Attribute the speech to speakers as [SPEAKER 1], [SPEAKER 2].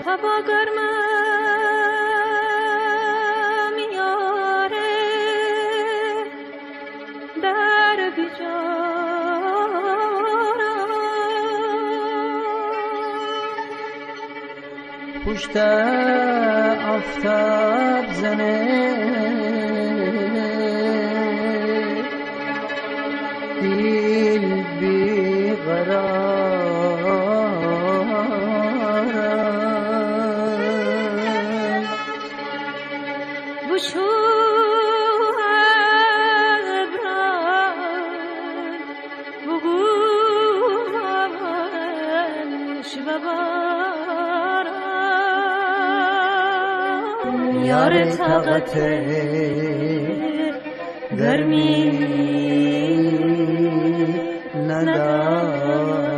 [SPEAKER 1] هوا گرمم میاره در بیجارم
[SPEAKER 2] پشت آفتاب زنه دل بیقرارم
[SPEAKER 1] بشو ابران بگو همش ببارم
[SPEAKER 2] یار طاقت گرمی ندارم